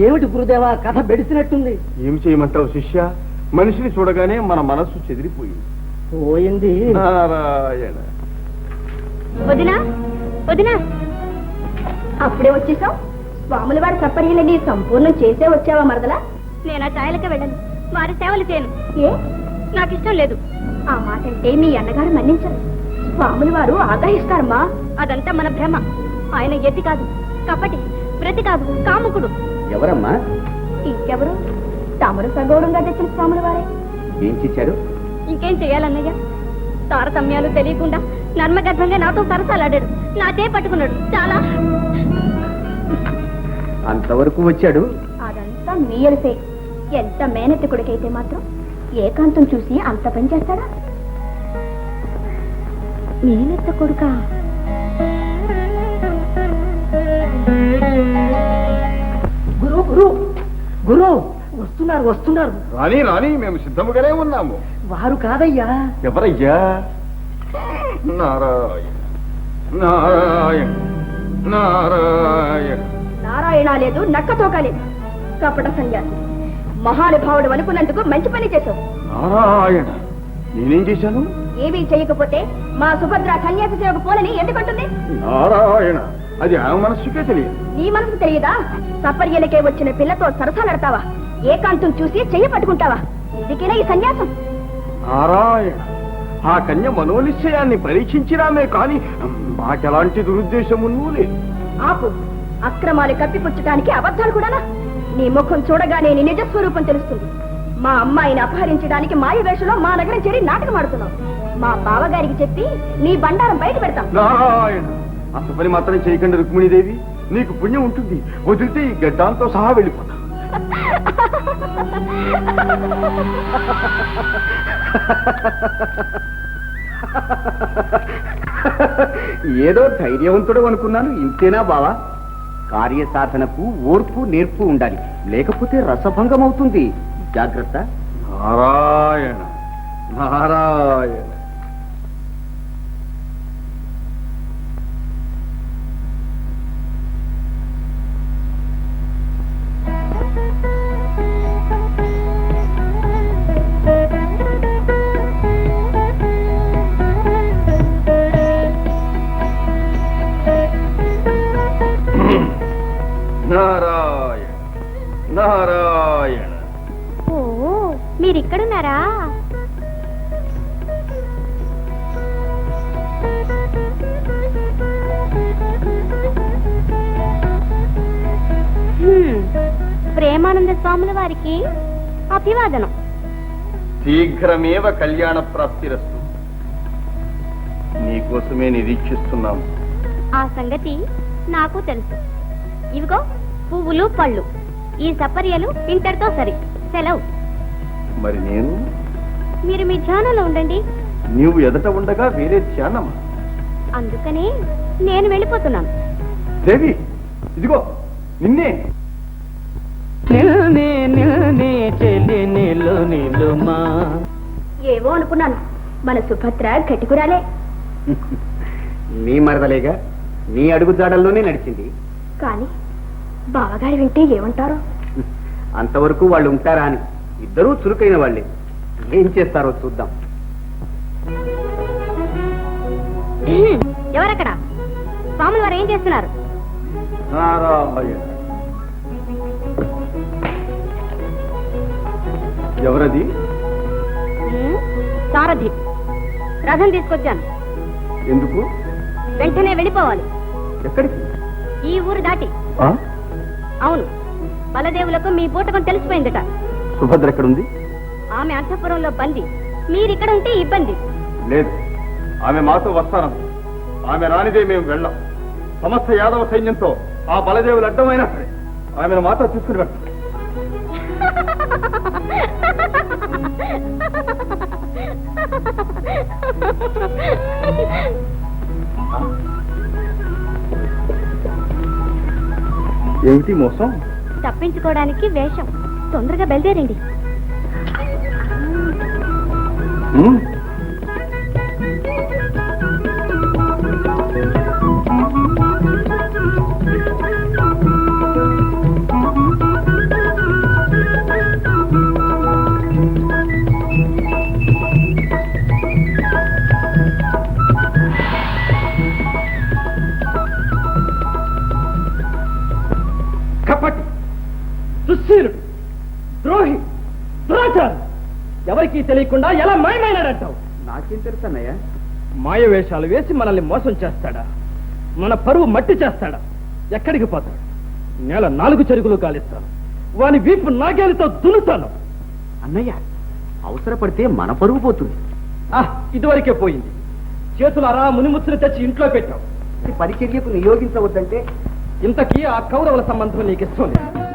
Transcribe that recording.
ఏమిటి గురుదేవా, కథ బెడిసినట్టుంది. ఏమి చేయమంటావు శిష్య? మనిషిని చూడగానే మన మనస్సు చెదిరిపోయింది. పోయింది. నారాయణ. వదినా వదినా, అప్పుడే వచ్చేసావు. స్వాముల వారి సపర్యలని సంపూర్ణం చేసే వచ్చావా మరదలా? నేను ఆ ఛాయలకే వెళ్ళను, వారి సేవలు చేయను. ఏ? నాకు ఇష్టం లేదు. ఆ మాట అంటే మీ అన్నగారు మన్నించరు. స్వాముల వారు ఆగ్రహిస్తారమ్మా. అదంతా మన భ్రమ. ఆయన ఎత్తి కాదు, కపటి, ప్రతి కాదు, కాముకుడు. ఎవరమ్మా? ఇంకెవరు? తమరు సగౌరవంగా తెచ్చిన స్వాముల వారే. ఏం చేశారు? ఇంకేం చెయ్యాలన్నయ్య? తారతమ్యాలు తెలియకుండా నర్మగర్భంగా నాతో సరసాలాడాడు, నాటే పట్టుకున్నాడు. చాలా అంతవరకు వచ్చాడు. అదంతా మీయలసే. ఎంత మేనెత్తి కొడుకైతే మాత్రం ఏకాంతం చూసి అంత పని చేస్తాడా? మేనెత్త కొడుక? గురు గురు గురు వస్తున్నారు వస్తున్నారు. రాని రాని, మేము సిద్ధముగానే ఉన్నాము. వారు కాదయ్యా. ఎవరయ్యా? నారాయణ నారాయణ నారాయణ. నారాయణ లేదు, నక్కతో కాలేదు. కపట సన్యాసి, మహానుభావుడు అనుకున్నందుకు మంచి పని చేశావు. నారాయణ, నేనేం చేశాను? ఏమీ చేయకపోతే మా సుభద్ర సన్యాసి సేవకు పోలని ఎందుకంటుంది? నారాయణ, అది ఆమె మనస్సుకే తెలియదు. నీ మనసు తెలియదా? సపర్యలకే వచ్చిన పిల్లతో సరసాలడతావా? ఏకాంతం చూసి చెయ్యి పట్టుకుంటావా? ఇందుకేనా ఈ సన్యాసం? నారాయణ, ఆ కన్య మనోనిశ్చయాన్ని పరీక్షించినామే కాని మాకెలాంటి దురుద్దేశమును లేదు. ఆపు. అక్రమాలు కప్పిపుచ్చటానికి అబద్ధాలు కూడానా? నీ ముఖం చూడగానే నీ నిజ స్వరూపం తెలుస్తుంది. మా అమ్మాయిని అపహరించడానికి మాయ వేషంలో మా నగరం చేరి నాటకం ఆడుతున్నావు. మా బావగారికి చెప్పి నీ బండారం బయట పెడతాం. నారాయణ, అంత పని మాత్రం చేయకండి రుక్మిణీదేవి. నీకు పుణ్యం ఉంటుంది. వదిలితే ఈ గడ్డాంతో సహా వెళ్ళిపోతా. ఏదో ధైర్యవంతుడు అనుకున్నాను. ఇంతేనా బావా? కార్యసాధనకు ఓర్పు నేర్పు ఉండాలి, లేకపోతే రసభంగం అవుతుంది. జాగ్రత్త. నారాయణ నారాయణ. నారాయణ నారాయణ. ఓ, మీరిక్కడున్నారా? ప్రేమానంద స్వాముల వారికి అభివాదనం. శీఘ్రమేవ కళ్యాణ ప్రాప్తిరస్తు. నీకోసమే నిరీక్షిస్తున్నాము. ఆ సంగతి నాకు తెలుసు. ఇవిగో పువ్వులు పళ్ళు. ఈ సపర్యలు ఇంతటితో సరి. సెలవు. మరి నేను? మీరు మీ ధ్యానంలో ఉండండి. నీవు ఎదట ఉండగా వేరే ధ్యానమా? అందుకనే నేను వెళ్ళిపోతున్నాను. దేవి, ఇదిగో నిన్నే. ఏవో అనుకున్నాను. మన సుభద్ర గట్టికురాలే. నీ మరదలేగా, నీ అడుగుజాడల్లోనే నడిచింది. కానీ బావగారు వింటే ఏమంటారో? అంతవరకు వాళ్ళు ఉంటారా అని. ఇద్దరూ చురుకైన వాళ్ళే. ఏం చేస్తారో చూద్దాం. ఎవరక్కడ? స్వాముల వారు ఏం చేస్తున్నారు? నారాయణ. ఎవరది? సారథి. రథం తీసుకొచ్చాను. ఎందుకు? వెంటనే వెళ్ళిపోవాలి. ఎక్కడికి? ఈ ఊరు దాటి. అవును, బలదేవులకు మీ బూటకం తెలిసిపోయిందట. సుభద్ర ఎక్కడుంది? ఆమె అంతఃపురంలో బంది. మీరిక్కడ ఉంటే ఇబ్బంది లేదు. ఆమె మాతో వస్తానంది. ఆమె రానిదే మేము వెళ్ళాం. సమస్త యాదవ సైన్యంతో ఆ బలదేవులు అడ్డమైనా సరే ఆమెను మాతో తీసుకుని వెళ్తాం. ఏమిటి మోసం? తప్పించుకోవడానికి వేషం. తొందరగా బయలుదేరండి. ఎవరికీ తెలియకుండా ఎలా మాయమైనాడంటావు? నాకేం తెలుసు అన్నయ్య? మాయ వేషాలు వేసి మనల్ని మోసం చేస్తాడా? మన పరువు మట్టి చేస్తాడా? ఎక్కడికి పోతాడు? నేల 4 చెరుగులు కాలిస్తాను, వాని వీపు నాగేలతో దున్నుతాను. అన్నయ్య, అవసరపడితే మన పరువు పోతుంది. ఇదివరకే పోయింది. చేతులారా మునిముచ్చులు తెచ్చి ఇంట్లో పెట్టావు. పరిచర్యకు నియోగించవద్దంటే ఇంతకీ ఆ కౌరవుల సంబంధం నీకు ఇష్టం లేదు.